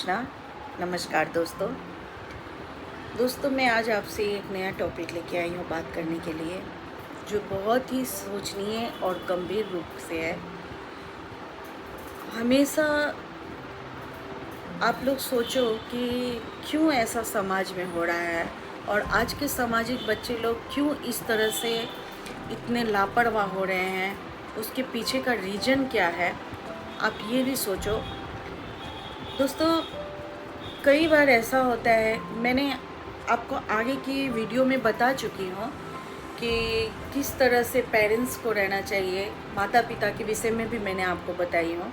कृष्णा। नमस्कार दोस्तों मैं आज आपसे एक नया टॉपिक लेके आई हूँ बात करने के लिए, जो बहुत ही सोचनीय और गंभीर रूप से है। हमेशा आप लोग सोचो कि क्यों ऐसा समाज में हो रहा है और आज के सामाजिक बच्चे लोग क्यों इस तरह से इतने लापरवाह हो रहे हैं, उसके पीछे का रीज़न क्या है, आप ये भी सोचो। दोस्तों, कई बार ऐसा होता है, मैंने आपको आगे की वीडियो में बता चुकी हूँ कि किस तरह से पेरेंट्स को रहना चाहिए, माता पिता के विषय में भी मैंने आपको बताई हूँ।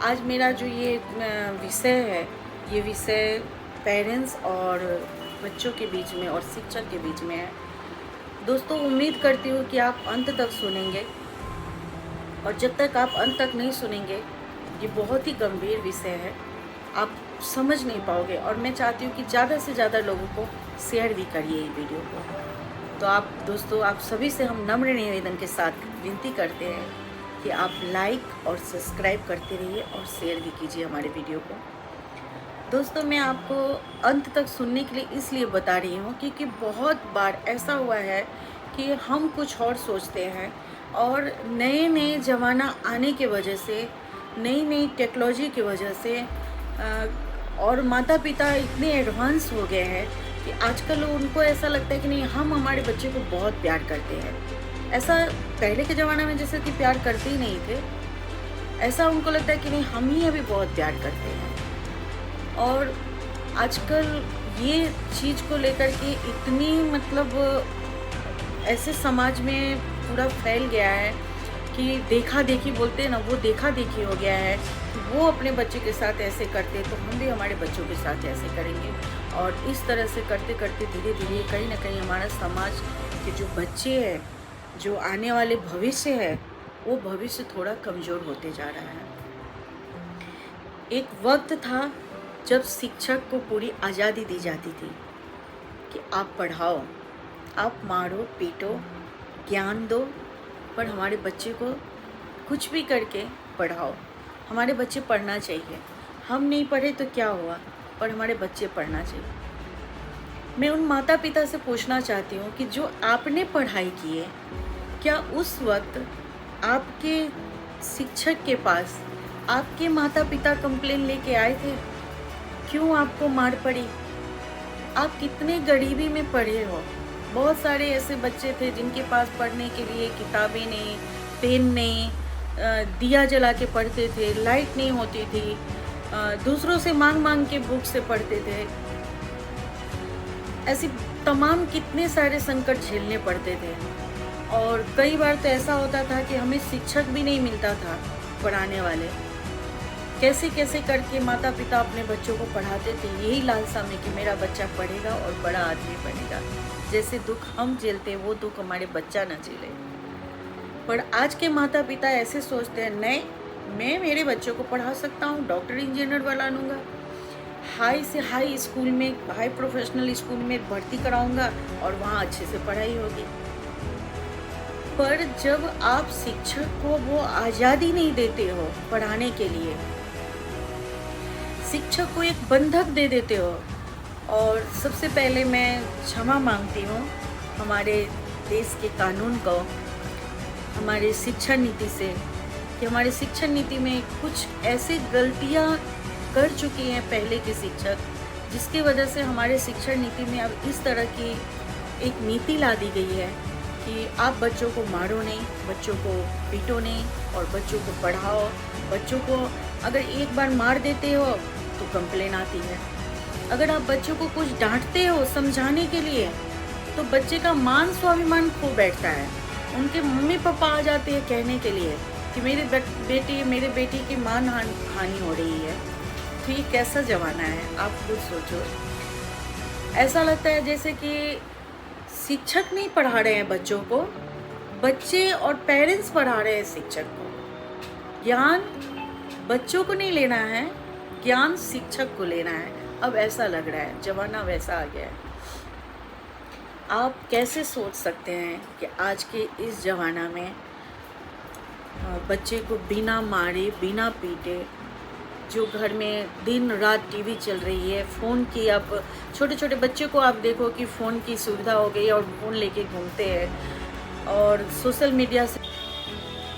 आज मेरा जो ये विषय है, ये विषय पेरेंट्स और बच्चों के बीच में और शिक्षक के बीच में है। दोस्तों, उम्मीद करती हूँ कि आप अंत तक सुनेंगे, और जब तक आप अंत तक नहीं सुनेंगे, ये बहुत ही गंभीर विषय है, आप समझ नहीं पाओगे। और मैं चाहती हूँ कि ज़्यादा से ज़्यादा लोगों को शेयर भी करिए ये वीडियो को। तो आप दोस्तों, आप सभी से हम नम्र निवेदन के साथ विनती करते हैं कि आप लाइक और सब्सक्राइब करते रहिए और शेयर भी कीजिए हमारे वीडियो को। दोस्तों, मैं आपको अंत तक सुनने के लिए इसलिए बता रही हूँ क्योंकि बहुत बार ऐसा हुआ है कि हम कुछ और सोचते हैं, और नए नए ज़माना आने की वजह से, नई नई टेक्नोलॉजी की वजह से और माता पिता इतने एडवांस हो गए हैं कि आजकल उनको ऐसा लगता है कि नहीं, हम हमारे बच्चे को बहुत प्यार करते हैं। ऐसा पहले के ज़माने में जैसे कि प्यार करते ही नहीं थे, ऐसा उनको लगता है कि नहीं, हम ही अभी बहुत प्यार करते हैं। और आजकल ये चीज़ को लेकर के इतनी ऐसे समाज में पूरा फैल गया है कि देखा देखी बोलते हैं ना, वो देखा देखी हो गया है कि वो अपने बच्चे के साथ ऐसे करते तो हम भी हमारे बच्चों के साथ ऐसे करेंगे। और इस तरह से करते करते धीरे धीरे कहीं ना कहीं हमारा समाज के जो बच्चे हैं, जो आने वाले भविष्य है, वो भविष्य थोड़ा कमज़ोर होते जा रहा है। एक वक्त था जब शिक्षक को पूरी आज़ादी दी जाती थी कि आप पढ़ाओ, आप मारो पीटो, ज्ञान दो, पर हमारे बच्चे को कुछ भी करके पढ़ाओ। हमारे बच्चे पढ़ना चाहिए। हम नहीं पढ़े तो क्या हुआ, पर हमारे बच्चे पढ़ना चाहिए। मैं उन माता पिता से पूछना चाहती हूँ कि जो आपने पढ़ाई की है, क्या उस वक्त आपके शिक्षक के पास आपके माता पिता कंप्लेन लेके आए थे? क्यों आपको मार पड़ी? आप कितने गरीबी में पढ़े हो। बहुत सारे ऐसे बच्चे थे जिनके पास पढ़ने के लिए किताबें नहीं, पेन नहीं, दिया जला के पढ़ते थे, लाइट नहीं होती थी, दूसरों से मांग मांग के बुक से पढ़ते थे। ऐसी तमाम कितने सारे संकट झेलने पड़ते थे। और कई बार तो ऐसा होता था कि हमें शिक्षक भी नहीं मिलता था पढ़ाने वाले। कैसे कैसे करके माता पिता अपने बच्चों को पढ़ाते थे, यही लालसा में कि मेरा बच्चा पढ़ेगा और बड़ा आदमी बनेगा। जैसे दुख हम झेलते, वो दुख हमारे बच्चा न झेले। पर आज के माता पिता ऐसे सोचते हैं, नहीं, मैं मेरे बच्चों को पढ़ा सकता हूँ, डॉक्टर इंजीनियर बना लूँगा, हाई से हाई स्कूल में, हाई प्रोफेशनल स्कूल में भर्ती कराऊँगा और वहाँ अच्छे से पढ़ाई होगी। पर जब आप शिक्षक को वो आज़ादी नहीं देते हो पढ़ाने के लिए, शिक्षक को एक बंधक दे देते हो। और सबसे पहले मैं क्षमा मांगती हूँ हमारे देश के कानून को, हमारे शिक्षा नीति से, कि हमारे शिक्षा नीति में कुछ ऐसी गलतियाँ कर चुकी हैं पहले के शिक्षक, जिसकी वजह से हमारे शिक्षा नीति में अब इस तरह की एक नीति ला दी गई है कि आप बच्चों को मारो नहीं, बच्चों को पीटो नहीं, और बच्चों को पढ़ाओ। बच्चों को अगर एक बार मार देते हो तो कंप्लेन आती है। अगर आप बच्चों को कुछ डांटते हो समझाने के लिए, तो बच्चे का मान स्वाभिमान खो बैठता है। उनके मम्मी पापा आ जाते हैं कहने के लिए कि मेरे बेटे मेरे बेटी की मान हानि हो रही है। तो ये कैसा ज़माना है, आप खुद सोचो। ऐसा लगता है जैसे कि शिक्षक नहीं पढ़ा रहे हैं बच्चों को, बच्चे और पेरेंट्स पढ़ा रहे हैं शिक्षक को। ज्ञान बच्चों को नहीं लेना है, ज्ञान शिक्षक को लेना है। अब ऐसा लग रहा है, ज़माना वैसा आ गया है। आप कैसे सोच सकते हैं कि आज के इस ज़माना में बच्चे को बिना मारे, बिना पीटे जो घर में दिन रात टीवी चल रही है, फ़ोन की, आप छोटे छोटे बच्चे को आप देखो कि फ़ोन की सुविधा हो गई और फ़ोन लेके घूमते हैं और सोशल मीडिया से।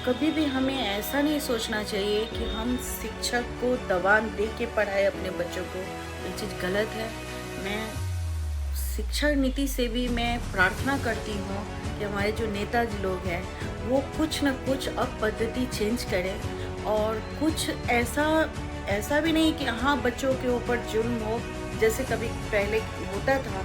कभी भी हमें ऐसा नहीं सोचना चाहिए कि हम शिक्षक को दबाव दे के पढ़ाए अपने बच्चों को, ये चीज़ गलत है। मैं शिक्षा नीति से भी मैं प्रार्थना करती हूँ कि हमारे जो नेताजी लोग हैं वो कुछ न कुछ अब पद्धति चेंज करें और कुछ ऐसा भी नहीं कि हाँ बच्चों के ऊपर जुल्म हो जैसे कभी पहले होता था,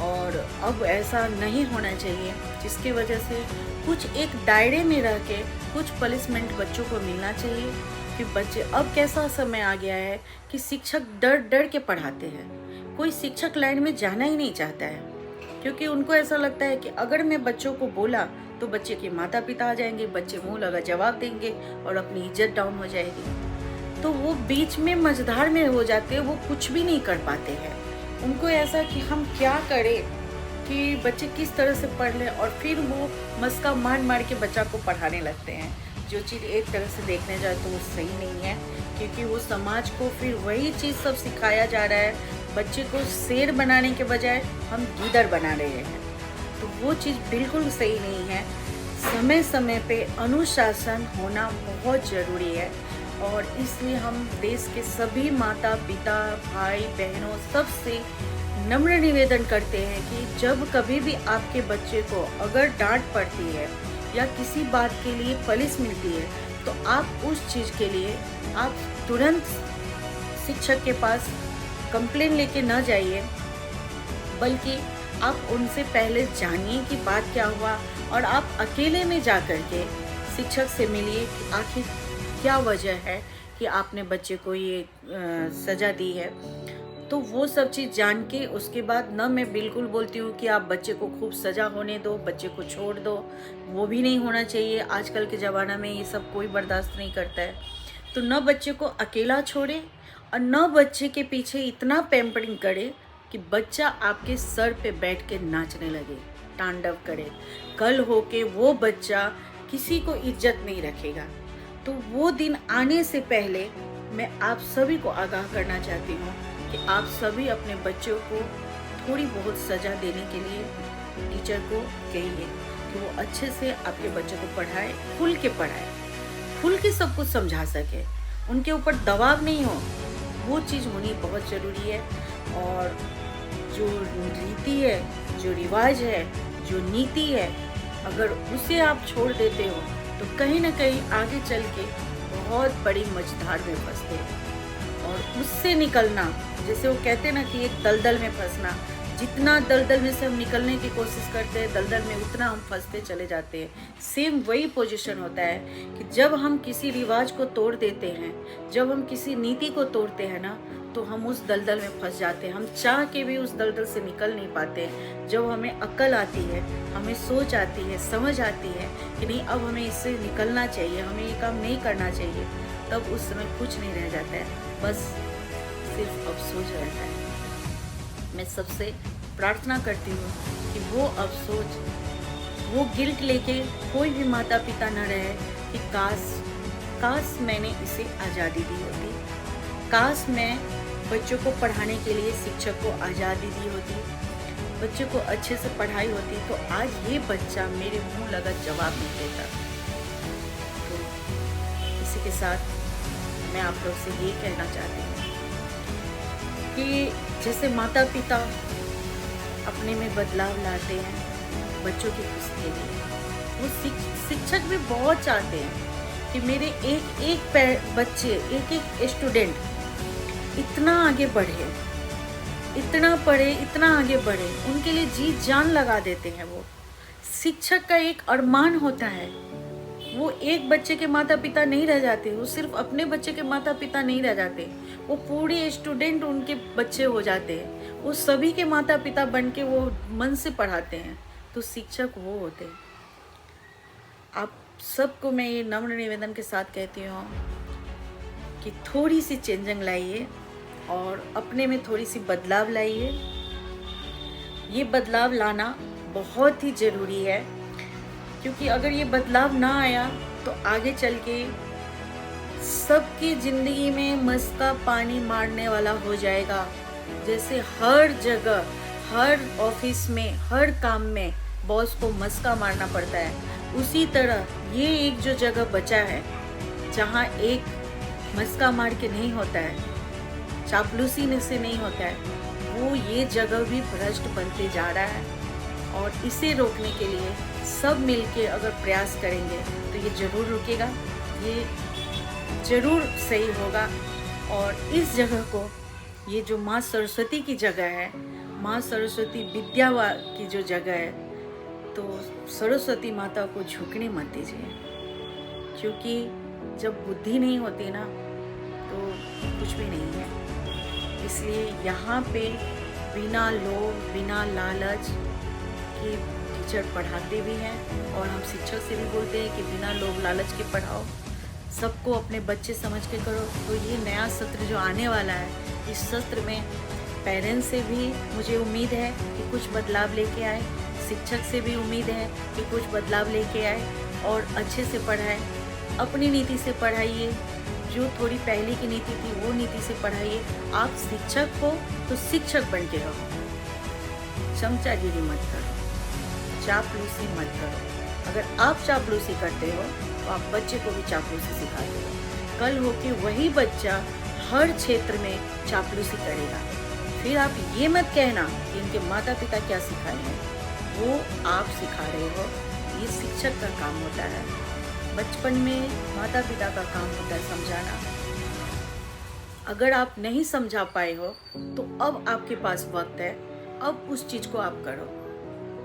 और अब ऐसा नहीं होना चाहिए, जिसकी वजह से कुछ एक दायरे में रह के कुछ पनिशमेंट बच्चों को मिलना चाहिए। कि बच्चे, अब कैसा समय आ गया है कि शिक्षक डर डर के पढ़ाते हैं, कोई शिक्षक लाइन में जाना ही नहीं चाहता है, क्योंकि उनको ऐसा लगता है कि अगर मैं बच्चों को बोला तो बच्चे के माता पिता आ जाएंगे, बच्चे मुंह लगा जवाब देंगे और अपनी इज्जत डाउन हो जाएगी। तो वो बीच में मझधार में हो जाते हैं, वो कुछ भी नहीं कर पाते हैं। उनको ऐसा कि हम क्या करें कि बच्चे किस तरह से पढ़ लें, और फिर वो मस्का मार मार के बच्चा को पढ़ाने लगते हैं, जो चीज़ एक तरह से देखने जाए तो वो सही नहीं है, क्योंकि वो समाज को फिर वही चीज़ सब सिखाया जा रहा है। बच्चे को शेर बनाने के बजाय हम गीदड़ बना रहे हैं, तो वो चीज़ बिल्कुल सही नहीं है। समय समय पे अनुशासन होना बहुत ज़रूरी है, और इसलिए हम देश के सभी माता पिता भाई बहनों सबसे नम्र निवेदन करते हैं कि जब कभी भी आपके बच्चे को अगर डांट पड़ती है या किसी बात के लिए पुलिस मिलती है, तो आप उस चीज़ के लिए आप तुरंत शिक्षक के पास कंप्लेन लेके न जाइए, बल्कि आप उनसे पहले जानिए कि बात क्या हुआ, और आप अकेले में जा कर के शिक्षक से मिलिए कि आखिर क्या वजह है कि आपने बच्चे को ये सज़ा दी है। तो वो सब चीज़ जान के उसके बाद न मैं बिल्कुल बोलती हूँ कि आप बच्चे को खूब सज़ा होने दो, बच्चे को छोड़ दो, वो भी नहीं होना चाहिए। आजकल के ज़माना में ये सब कोई बर्दाश्त नहीं करता है। तो न बच्चे को अकेला छोड़े और न बच्चे के पीछे इतना पैम्परिंग करे कि बच्चा आपके सर पे बैठ के नाचने लगे, तांडव करे। कल होके वो बच्चा किसी को इज्जत नहीं रखेगा। तो वो दिन आने से पहले मैं आप सभी को आगाह करना चाहती हूँ कि आप सभी अपने बच्चों को थोड़ी बहुत सज़ा देने के लिए टीचर को कहिए कि वो अच्छे से आपके बच्चों को पढ़ाए, खुल के पढ़ाए, खुल के सब कुछ समझा सके, उनके ऊपर दबाव नहीं हो। वो चीज़ होनी बहुत ज़रूरी है। और जो रीति है, जो रिवाज है, जो नीति है, अगर उसे आप छोड़ देते हो तो कहीं ना कहीं आगे चल के बहुत बड़ी मझधार में फंसते हैं। और उससे निकलना, जैसे वो कहते हैं ना कि एक दलदल में फंसना, जितना दलदल में से हम निकलने की कोशिश करते हैं दलदल में, उतना हम फंसते चले जाते हैं। सेम वही पोजीशन होता है कि जब हम किसी रिवाज को तोड़ देते हैं, जब हम किसी नीति को तोड़ते हैं ना, तो हम उस दलदल में फंस जाते हैं। हम चाह के भी उस दलदल से निकल नहीं पाते। जब हमें अक्ल आती है, हमें सोच आती है, समझ आती है कि नहीं अब हमें इससे निकलना चाहिए, हमें ये काम नहीं करना चाहिए, तब उस समय कुछ नहीं रह जाता है, बस सिर्फ अफसोस रहता है। मैं सबसे प्रार्थना करती हूँ कि वो अफसोस, वो गिल्ट लेके कोई भी माता पिता न रहे कि काश मैंने इसे आज़ादी दी होती, काश मैं बच्चों को पढ़ाने के लिए शिक्षक को आज़ादी दी होती, बच्चों को अच्छे से पढ़ाई होती, तो आज ये बच्चा मेरे मुंह लगा जवाब नहीं देता। तो इसी के साथ मैं आप लोग से ये कहना चाहती हूँ कि जैसे माता पिता अपने में बदलाव लाते हैं बच्चों की खुशी के लिए, वो शिक्षक भी बहुत चाहते हैं कि मेरे एक एक बच्चे, एक एक स्टूडेंट इतना आगे बढ़े, इतना पढ़े, इतना आगे बढ़े, उनके लिए जी जान लगा देते हैं। वो शिक्षक का एक अरमान होता है। वो एक बच्चे के माता पिता नहीं रह जाते, वो सिर्फ अपने बच्चे के माता पिता नहीं रह जाते, वो पूरे स्टूडेंट उनके बच्चे हो जाते हैं, वो सभी के माता पिता बन के वो मन से पढ़ाते हैं। तो शिक्षक वो होते हैं। आप सबको मैं ये नम्र निवेदन के साथ कहती हूँ कि थोड़ी सी चेंजिंग लाइए और अपने में थोड़ी सी बदलाव लाइए। ये बदलाव लाना बहुत ही ज़रूरी है, क्योंकि अगर ये बदलाव ना आया तो आगे चल के सबकी ज़िंदगी में मस्का पानी मारने वाला हो जाएगा। जैसे हर जगह, हर ऑफिस में, हर काम में बॉस को मस्का मारना पड़ता है, उसी तरह ये एक जो जगह बचा है जहाँ एक मस्का मार के नहीं होता है, चापलूसी से नहीं होता है, वो ये जगह भी भ्रष्ट बनते जा रहा है। और इसे रोकने के लिए सब मिलके अगर प्रयास करेंगे तो ये ज़रूर रुकेगा, ये ज़रूर सही होगा। और इस जगह को, ये जो माँ सरस्वती की जगह है, माँ सरस्वती विद्या की जो जगह है, तो सरस्वती माता को झुकने मत दीजिए, क्योंकि जब बुद्धि नहीं होती ना तो कुछ भी नहीं है। इसलिए यहाँ पे बिना लोभ, बिना लालच के टीचर पढ़ाते भी हैं, और हम शिक्षक से भी बोलते हैं कि बिना लोभ लालच के पढ़ाओ, सबको अपने बच्चे समझ के करो। तो ये नया सत्र जो आने वाला है, इस सत्र में पेरेंट्स से भी मुझे उम्मीद है कि कुछ बदलाव लेके आए, शिक्षक से भी उम्मीद है कि कुछ बदलाव लेके आए और अच्छे से पढ़ाए, अपनी नीति से पढ़ाइए। जो थोड़ी पहले की नीति थी वो नीति से पढ़ाइए। आप शिक्षक हो तो शिक्षक बन के रहो, चमचागिरी मत करो, चापलूसी मत करो। अगर आप चापलूसी करते हो तो आप बच्चे को भी चापलूसी सिखाते हो। कल होके वही बच्चा हर क्षेत्र में चापलूसी करेगा। फिर आप ये मत कहना कि इनके माता पिता क्या सिखाए हैं, वो आप सिखा रहे हो। ये शिक्षक का काम होता है, बचपन में माता पिता का काम होता है समझाना। अगर आप नहीं समझा पाए हो तो अब आपके पास वक्त है, अब उस चीज़ को आप करो।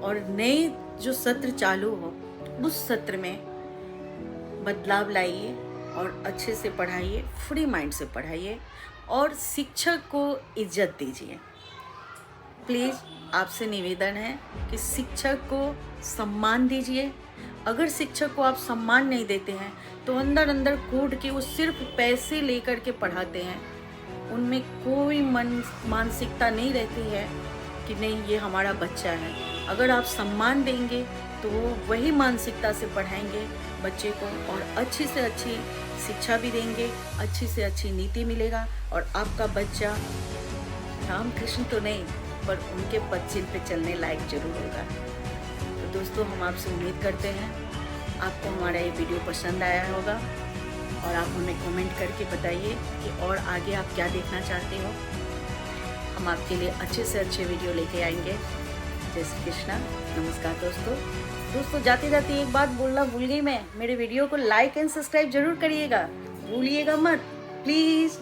और नए जो सत्र चालू हो, उस सत्र में बदलाव लाइए और अच्छे से पढ़ाइए, फ्री माइंड से पढ़ाइए और शिक्षक को इज्जत दीजिए। प्लीज़ आपसे निवेदन है कि शिक्षक को सम्मान दीजिए। अगर शिक्षक को आप सम्मान नहीं देते हैं तो अंदर अंदर कूट के वो सिर्फ पैसे लेकर के पढ़ाते हैं, उनमें कोई मानसिकता नहीं रहती है कि नहीं ये हमारा बच्चा है। अगर आप सम्मान देंगे तो वो वही मानसिकता से पढ़ाएंगे बच्चे को, और अच्छी से अच्छी शिक्षा भी देंगे, अच्छी से अच्छी नीति मिलेगा, और आपका बच्चा राम कृष्ण तो नहीं पर उनके पद चिन्ह पे चलने लायक जरूर होगा। तो दोस्तों, हम आपसे उम्मीद करते हैं आपको हमारा ये वीडियो पसंद आया होगा, और आप हमें कमेंट करके बताइए कि और आगे आप क्या देखना चाहते हो। हम आपके लिए अच्छे से अच्छे वीडियो लेके आएंगे। जय श्री कृष्णा, नमस्कार दोस्तों, जाते जाते एक बात बोलना भूल गई मैं, मेरे वीडियो को लाइक एंड सब्सक्राइब जरूर करिएगा, भूलिएगा मत प्लीज़।